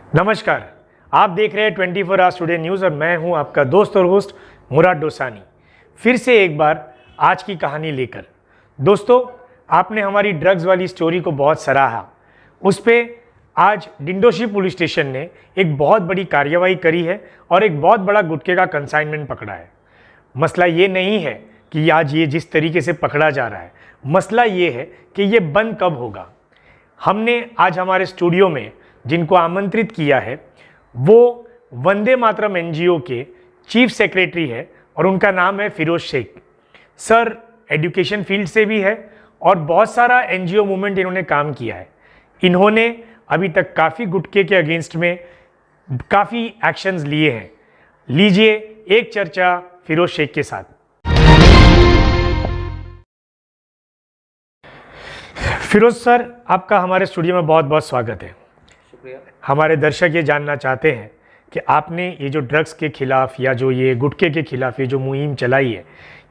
नमस्कार, आप देख रहे हैं 24 आवर्स टुडे न्यूज़ और मैं हूं आपका दोस्त और होस्ट मुराद डोसानी। फिर से एक बार आज की कहानी लेकर। दोस्तों, आपने हमारी ड्रग्स वाली स्टोरी को बहुत सराहा। उस पे आज डिंडोशी पुलिस स्टेशन ने एक बहुत बड़ी कार्रवाई करी है और एक बहुत बड़ा गुटखे का कंसाइनमेंट पकड़ा है। मसला ये नहीं है कि आज ये जिस तरीके से पकड़ा जा रहा है, मसला ये है कि ये बंद कब होगा। हमने आज हमारे स्टूडियो में जिनको आमंत्रित किया है वो वंदे मातरम एनजीओ के चीफ सेक्रेटरी है और उनका नाम है Firoz Shaikh. Sir education field से भी है और बहुत सारा एनजीओ मूवमेंट इन्होंने काम किया है। इन्होंने अभी तक काफ़ी गुटखे के अगेंस्ट में काफ़ी एक्शंस लिए हैं। लीजिए एक चर्चा फिरोज शेख के साथ। फिरोज सर, आपका हमारे स्टूडियो में बहुत बहुत स्वागत है। शुक्रिया। हमारे दर्शक ये जानना चाहते हैं कि आपने ये जो ड्रग्स के खिलाफ या जो ये गुटखे के खिलाफ ये जो मुहिम चलाई है,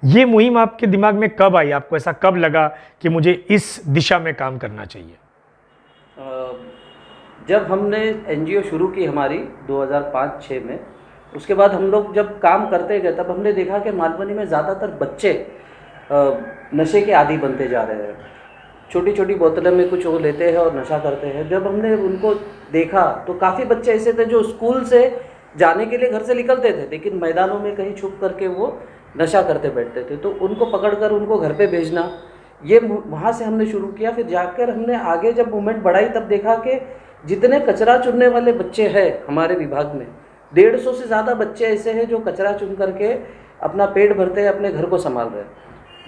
ये मुहिम आपके दिमाग में कब आई? आपको ऐसा कब लगा कि मुझे इस दिशा में काम करना चाहिए? जब हमने एनजीओ शुरू की हमारी 2005-06 में, उसके बाद हम लोग जब काम करते गए तब हमने देखा कि मालवनी में ज़्यादातर बच्चे नशे के आदी बनते जा रहे हैं। छोटी छोटी बोतलों में कुछ वो लेते हैं और नशा करते हैं। जब हमने उनको देखा तो काफ़ी बच्चे ऐसे थे जो स्कूल से जाने के लिए घर से निकलते थे, लेकिन मैदानों में कहीं छुप करके वो नशा करते बैठते थे। तो उनको पकड़कर उनको घर पे भेजना, ये वहाँ से हमने शुरू किया। फिर जाकर हमने आगे जब मूवमेंट बढ़ाई तब देखा कि जितने कचरा चुनने वाले बच्चे हैं हमारे विभाग में, 150 से ज़्यादा बच्चे ऐसे हैं जो कचरा चुन करके अपना पेट भरते हैं, अपने घर को संभाल रहे हैं।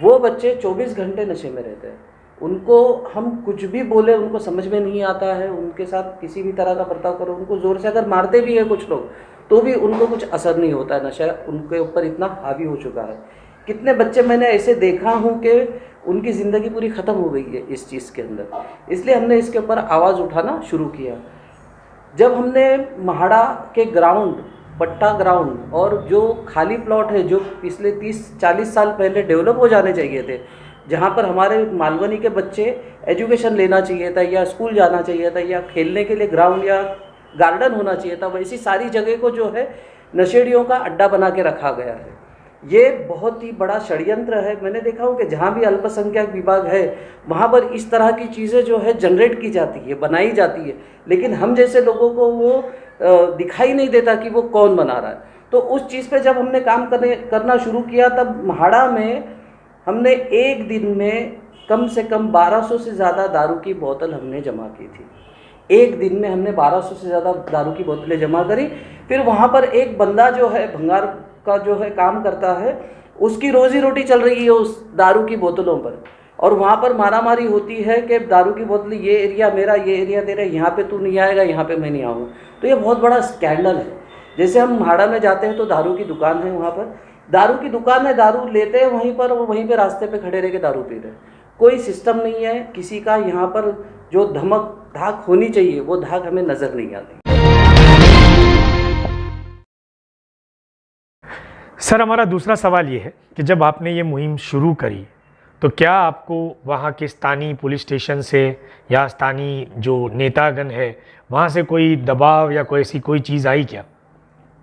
वो बच्चे 24 घंटे नशे में रहते हैं। उनको हम कुछ भी बोले उनको समझ में नहीं आता है। उनके साथ किसी भी तरह का बर्ताव करो, उनको ज़ोर से अगर मारते भी है कुछ लोग तो भी उनको कुछ असर नहीं होता है। नशा उनके ऊपर इतना हावी हो चुका है। कितने बच्चे मैंने ऐसे देखा हूँ कि उनकी ज़िंदगी पूरी ख़त्म हो गई है इस चीज़ के अंदर। इसलिए हमने इसके ऊपर आवाज़ उठाना शुरू किया। जब हमने महाड़ा के ग्राउंड, पट्टा ग्राउंड और जो खाली प्लॉट है जो पिछले 30-40 साल पहले डेवलप हो जाने चाहिए थे, जहाँ पर हमारे मालवनी के बच्चे एजुकेशन लेना चाहिए था या स्कूल जाना चाहिए था या खेलने के लिए ग्राउंड या गार्डन होना चाहिए था, वैसी सारी जगह को जो है नशेड़ियों का अड्डा बना के रखा गया है। ये बहुत ही बड़ा षड्यंत्र है। मैंने देखा हूँ कि जहाँ भी अल्पसंख्यक विभाग है वहाँ पर इस तरह की चीज़ें जो है जनरेट की जाती है, बनाई जाती है, लेकिन हम जैसे लोगों को वो दिखाई नहीं देता कि वो कौन बना रहा है। तो उस चीज़ पे जब हमने काम करना शुरू किया तब महाड़ा में हमने एक दिन में कम से कम 1200 से ज़्यादा दारू की बोतल हमने जमा की थी। एक दिन में हमने 1200 से ज़्यादा दारू की बोतलें जमा करी। फिर वहाँ पर एक बंदा जो है भंगार का जो है काम करता है, उसकी रोज़ी रोटी चल रही है उस दारू की बोतलों पर, और वहाँ पर मारामारी होती है कि दारू की बोतल ये एरिया मेरा, ये एरिया तेरा, यहाँ पे तू नहीं आएगा, यहाँ पे मैं नहीं आऊँगा। तो ये बहुत बड़ा स्कैंडल है। जैसे हम महाड़ा में जाते हैं तो दारू की दुकान है, वहाँ पर दारू की दुकान है, दारू लेते हैं वहीं पर और वहीं पे रास्ते पे खड़े रह के दारू पी रहे हैं। कोई सिस्टम नहीं है किसी का। यहाँ पर जो धमक धाक होनी चाहिए वो धाक हमें नज़र नहीं आती। सर, हमारा दूसरा सवाल ये है कि जब आपने ये मुहिम शुरू करी तो क्या आपको वहाँ के स्थानीय पुलिस स्टेशन से या स्थानीय जो नेतागण है वहाँ से कोई दबाव या कोई ऐसी कोई चीज़ आई क्या?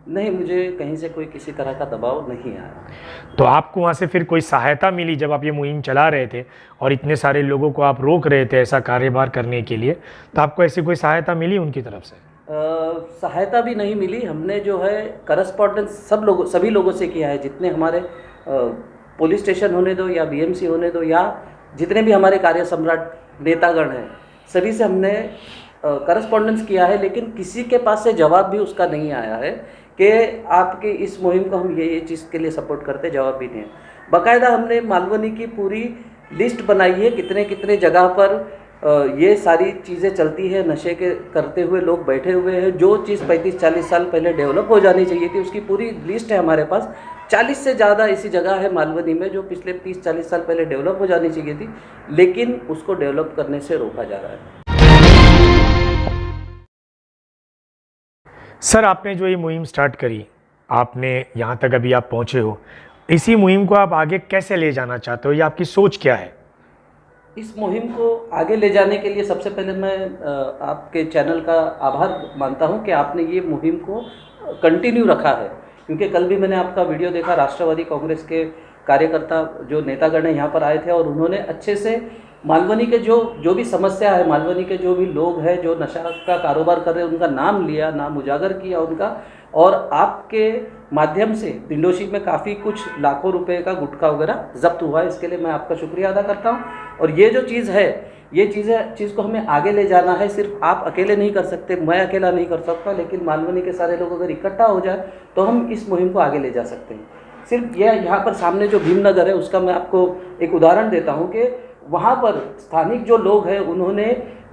नहीं, मुझे कहीं से कोई किसी तरह का दबाव नहीं आया। तो आपको वहाँ से फिर कोई सहायता मिली जब आप ये मुहिम चला रहे थे और इतने सारे लोगों को आप रोक रहे थे ऐसा कार्यभार करने के लिए, तो आपको ऐसी कोई सहायता मिली उनकी तरफ से? सहायता भी नहीं मिली। हमने जो है करस्पॉन्डेंस सभी लोगों से किया है, जितने हमारे पुलिस स्टेशन होने दो या बीएमसी होने दो या जितने भी हमारे कार्य सम्राट नेतागण हैं, सभी से हमने करस्पॉन्डेंस किया है, लेकिन किसी के पास से जवाब भी उसका नहीं आया है कि आपके इस मुहिम को हम ये चीज़ के लिए सपोर्ट करते। जवाब भी नहीं है। बाकायदा हमने मालवनी की पूरी लिस्ट बनाई है, कितने कितने जगह पर ये सारी चीज़ें चलती है, नशे के करते हुए लोग बैठे हुए हैं। जो चीज़ 35-40 साल पहले डेवलप हो जानी चाहिए थी उसकी पूरी लिस्ट है हमारे पास। 40 से ज़्यादा ऐसी जगह है मालवनी में जो पिछले 30-40 साल पहले डेवलप हो जानी चाहिए थी, लेकिन उसको डेवलप करने से रोका जा रहा है। सर, आपने जो ये मुहिम स्टार्ट करी, आपने यहाँ तक अभी आप पहुँचे हो, इसी मुहिम को आप आगे कैसे ले जाना चाहते हो या आपकी सोच क्या है? इस मुहिम को आगे ले जाने के लिए सबसे पहले मैं आपके चैनल का आभार मानता हूं कि आपने ये मुहिम को कंटिन्यू रखा है, क्योंकि कल भी मैंने आपका वीडियो देखा, राष्ट्रवादी कांग्रेस के कार्यकर्ता जो नेतागण हैं यहाँ पर आए थे और उन्होंने अच्छे से मालवनी के जो भी समस्या है, मालवनी के जो भी लोग हैं जो नशा का कारोबार कर रहे हैं, उनका नाम लिया, नाम उजागर किया उनका, और आपके माध्यम से दिंडोशी में काफ़ी कुछ लाखों रुपए का गुटखा वगैरह जब्त हुआ है। इसके लिए मैं आपका शुक्रिया अदा करता हूं। और ये जो चीज़ है, ये चीज़ को हमें आगे ले जाना है। सिर्फ आप अकेले नहीं कर सकते, मैं अकेला नहीं कर सकता, लेकिन मालवनी के सारे लोग अगर इकट्ठा हो जाए तो हम इस मुहिम को आगे ले जा सकते हैं। सिर्फ यह यहाँ पर सामने जो भीमनगर है उसका मैं आपको एक उदाहरण देता हूँ कि वहाँ पर स्थानिक जो लोग हैं उन्होंने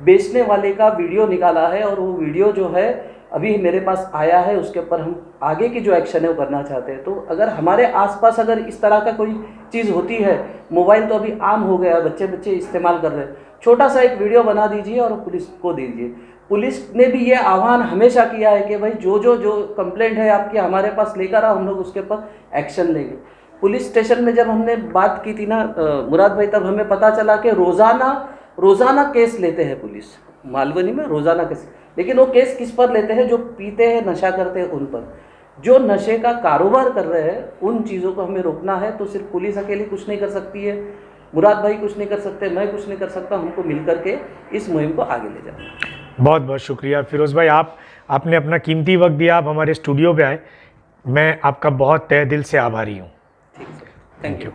बेचने वाले का वीडियो निकाला है, और वो वीडियो जो है अभी मेरे पास आया है, उसके ऊपर हम आगे की जो एक्शन है वो करना चाहते हैं। तो अगर हमारे आसपास अगर इस तरह का कोई चीज़ होती है, मोबाइल तो अभी आम हो गया, बच्चे इस्तेमाल कर रहे हैं, छोटा सा एक वीडियो बना दीजिए और पुलिस को दीजिए। पुलिस ने भी ये आह्वान हमेशा किया है कि भाई जो कंप्लेंट है आपकी हमारे पास लेकर आओ, हम लोग उसके ऊपर एक्शन लेंगे। पुलिस स्टेशन में जब हमने बात की थी ना मुराद भाई, तब हमें पता चला कि रोज़ाना केस लेते हैं पुलिस मालवनी में, रोज़ाना केस। लेकिन वो केस किस पर लेते हैं? जो पीते हैं, नशा करते हैं, उन पर। जो नशे का कारोबार कर रहे हैं उन चीज़ों को हमें रोकना है। तो सिर्फ पुलिस अकेली कुछ नहीं कर सकती है, मुराद भाई कुछ नहीं कर सकते, मैं कुछ नहीं कर सकता, हमको मिल करके इस मुहिम को आगे ले जाना है। बहुत बहुत शुक्रिया फिरोज़ भाई, आपने अपना कीमती वक्त दिया, आप हमारे स्टूडियो पे आए, मैं आपका बहुत तहे दिल से आभारी हूँ। ठीक है, थैंक यू।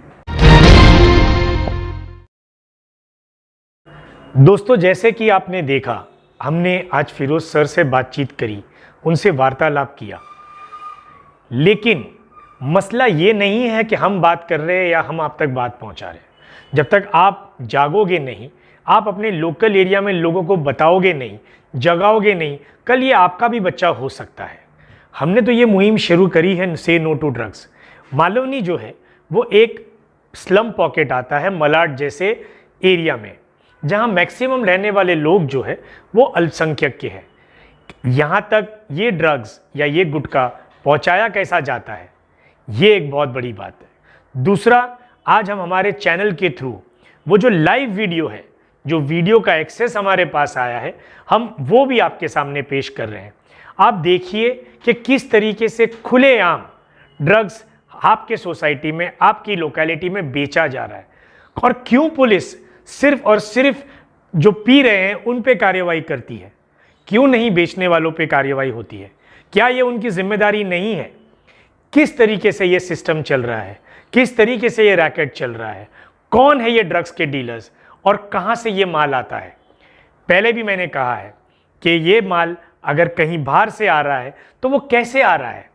दोस्तों, जैसे कि आपने देखा, हमने आज फिरोज़ सर से बातचीत करी, उनसे वार्तालाप किया, लेकिन मसला ये नहीं है कि हम बात कर रहे हैं या हम आप तक बात पहुंचा रहे हैं। जब तक आप जागोगे नहीं, आप अपने लोकल एरिया में लोगों को बताओगे नहीं, जगाओगे नहीं, कल ये आपका भी बच्चा हो सकता है। हमने तो ये मुहिम शुरू करी है, से नो टू ड्रग्स। मालवनी जो है वो एक स्लम पॉकेट आता है मलाड जैसे एरिया में, जहाँ मैक्सिमम रहने वाले लोग जो है वो अल्पसंख्यक के हैं। यहाँ तक ये ड्रग्स या ये गुटखा पहुँचाया कैसा जाता है, ये एक बहुत बड़ी बात है। दूसरा, आज हम हमारे चैनल के थ्रू वो जो लाइव वीडियो है, जो वीडियो का एक्सेस हमारे पास आया है, हम वो भी आपके सामने पेश कर रहे हैं। आप देखिए कि किस तरीके से खुलेआम ड्रग्स आपके सोसाइटी में, आपकी लोकेलिटी में बेचा जा रहा है, और क्यों पुलिस सिर्फ और सिर्फ जो पी रहे हैं उन पे कार्रवाई करती है, क्यों नहीं बेचने वालों पे कार्रवाई होती है? क्या ये उनकी जिम्मेदारी नहीं है? किस तरीके से ये सिस्टम चल रहा है, किस तरीके से ये रैकेट चल रहा है, कौन है ये ड्रग्स के डीलर्स और कहाँ से ये माल आता है? पहले भी मैंने कहा है कि ये माल अगर कहीं बाहर से आ रहा है तो वो कैसे आ रहा है?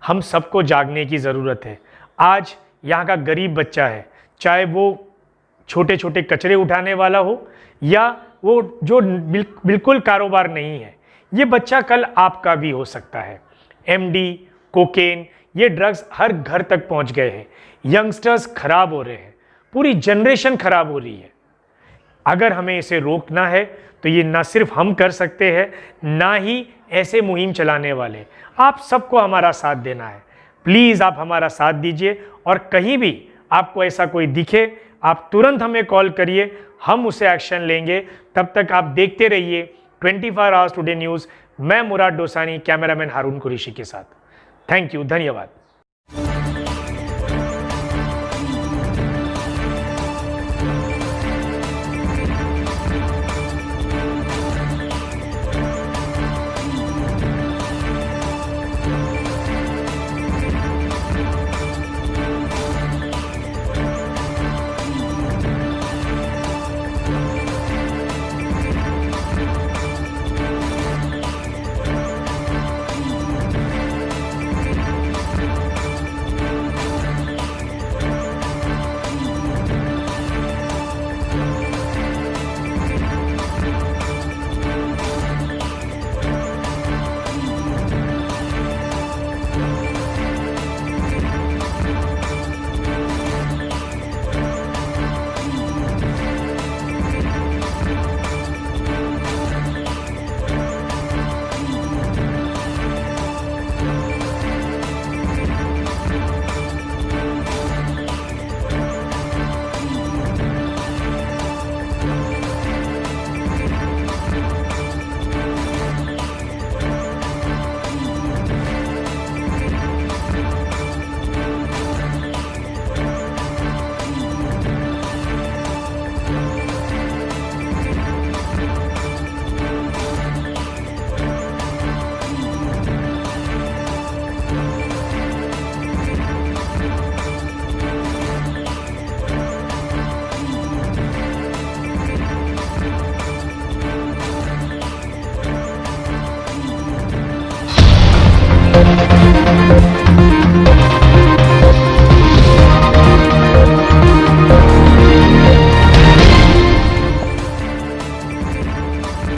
हम सबको जागने की ज़रूरत है। आज यहाँ का गरीब बच्चा है, चाहे वो छोटे छोटे कचरे उठाने वाला हो या वो जो बिल्कुल कारोबार नहीं है, ये बच्चा कल आपका भी हो सकता है। एमडी, कोकेन, ये ड्रग्स हर घर तक पहुंच गए हैं। यंगस्टर्स खराब हो रहे हैं, पूरी जनरेशन खराब हो रही है। अगर हमें इसे रोकना है तो ये ना सिर्फ हम कर सकते हैं, ना ही ऐसे मुहिम चलाने वाले। आप सबको हमारा साथ देना है। प्लीज़ आप हमारा साथ दीजिए, और कहीं भी आपको ऐसा कोई दिखे, आप तुरंत हमें कॉल करिए, हम उसे एक्शन लेंगे। तब तक आप देखते रहिए 24 आवर्स टुडे न्यूज़। मैं मुराद डोसानी, कैमरामैन हारून कुरैशी के साथ। थैंक यू, धन्यवाद।